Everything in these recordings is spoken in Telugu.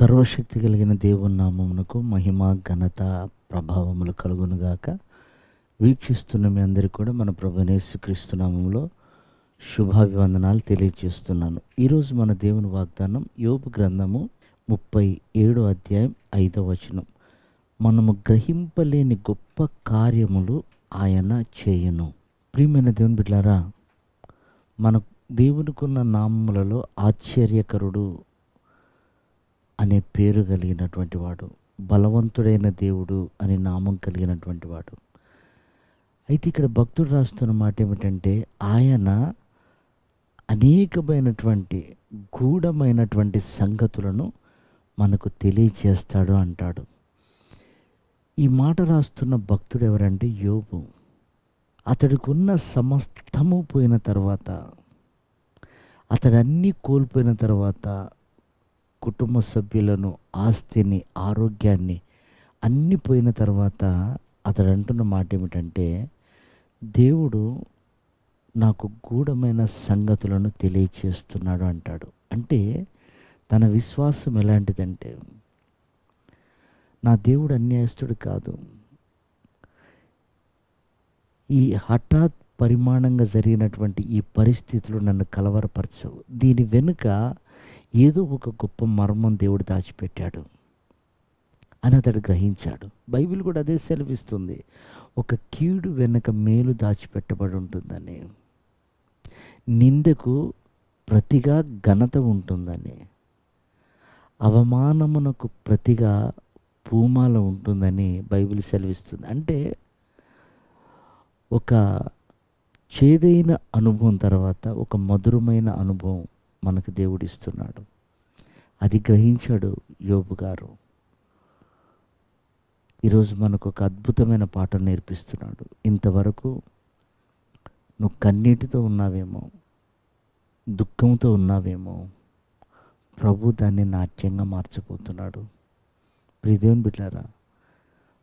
సర్వశక్తి కలిగిన దేవుని నామమునకు మహిమ ఘనత ప్రభావములు కలుగునుగాక. వీక్షిస్తున్న మీ అందరికీ కూడా మన ప్రభువైన యేసుక్రీస్తు నామములో శుభాభివందనాలు తెలియజేస్తున్నాను. ఈరోజు మన దేవుని వాగ్దానం యోబు గ్రంథము 37వ అధ్యాయం 5వ వచనం. మనము గ్రహింపలేని గొప్ప కార్యములు ఆయన చేయును. ప్రియమైన దేవుని బిడ్డలారా, మన దేవునికున్న నామములలో ఆశ్చర్యకరుడు అనే పేరు కలిగినటువంటి వాడు, బలవంతుడైన దేవుడు అనే నామం కలిగినటువంటి వాడు. అయితే ఇక్కడ భక్తుడు రాస్తున్న మాట ఏమిటంటే, ఆయన అనేకమైనటువంటి గూఢమైనటువంటి సంగతులను మనకు తెలియచేస్తాడు అంటాడు. ఈ మాట రాస్తున్న భక్తుడు ఎవరంటే యోబు. అతడికి ఉన్న సమస్తము పోయిన తర్వాత, అతడన్నీ కోల్పోయిన తర్వాత, కుటుంబ సభ్యులను, ఆస్తిని, ఆరోగ్యాన్ని అన్నీ పోయిన తర్వాత అతడు అంటున్న మాట ఏమిటంటే, దేవుడు నాకు గూఢమైన సంగతులను తెలియచేస్తున్నాడు అంటాడు. అంటే తన విశ్వాసం ఎలాంటిదంటే, నా దేవుడు అన్యాయస్తుడు కాదు. ఈ హఠాత్ పరిమాణంగా జరిగినటువంటి ఈ పరిస్థితులు నన్ను కలవరపరచవు. దీని వెనుక ఏదో ఒక గొప్ప మర్మం దేవుడు దాచిపెట్టాడు అని అతడు గ్రహించాడు. బైబిల్ కూడా అదే సెలవిస్తుంది. ఒక కీడు వెనుక మేలు దాచిపెట్టబడి ఉంటుందని, నిందకు ప్రతిగా ఘనత ఉంటుందని, అవమానమునకు ప్రతిగా పూమాల ఉంటుందని బైబిల్ సెలవిస్తుంది. అంటే ఒక చేదైన అనుభవం తర్వాత ఒక మధురమైన అనుభవం మనకు దేవుడు ఇస్తున్నాడు. అది గ్రహించాడు యోబు గారు. ఈరోజు మనకు ఒక అద్భుతమైన పాఠం నేర్పిస్తున్నాడు. ఇంతవరకు నువ్వు కన్నీటితో ఉన్నావేమో, దుఃఖంతో ఉన్నావేమో, ప్రభు దాన్ని నాట్యంగా మార్చబోతున్నాడు. ప్రియదేవుని బిడ్డలారా,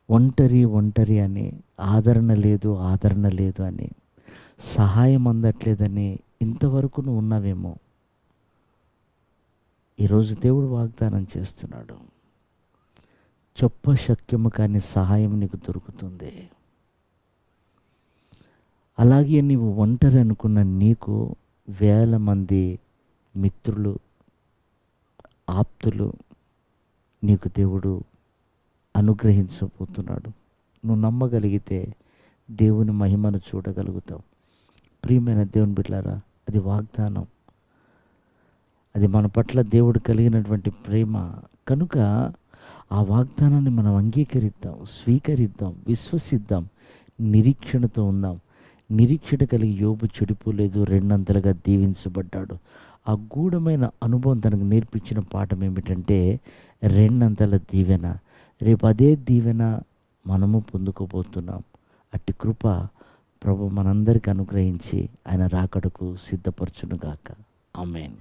ఒంటరి అని, ఆదరణ లేదు అని, సహాయం అందట్లేదని ఇంతవరకు నువ్వు ఉన్నావేమో, ఈరోజు దేవుడు వాగ్దానం చేస్తున్నాడు. శక్యము కాని సహాయం నీకు దొరుకుతుంది. అలాగే నీవు ఒంటరి అనుకున్న నీకు వేల మంది మిత్రులు, ఆప్తులు నీకు దేవుడు అనుగ్రహించబోతున్నాడు. నువ్వు నమ్మగలిగితే దేవుని మహిమను చూడగలుగుతావు. ప్రియమైన దేవుని బిడ్డలారా, అది వాగ్దానం. అది మన పట్ల దేవుడు కలిగినటువంటి ప్రేమ కనుక ఆ వాగ్దానాన్ని మనం అంగీకరిద్దాం, స్వీకరిద్దాం, విశ్వసిద్దాం, నిరీక్షణతో ఉందాం. నిరీక్షణ కలిగి యోబు చెడిపోలేదు, రెండంతలుగా దీవించబడ్డాడు. ఆ గూఢమైన అనుభవం తనకు నేర్పించిన పాఠం ఏమిటంటే, రెండంతల దీవెన. రేపు అదే దీవెన మనము పొందుకోబోతున్నాం. అట్టి కృప ప్రభు మనందరికీ అనుగ్రహించి ఆయన రాకడకు సిద్ధపరచునుగాక. ఆమేన్.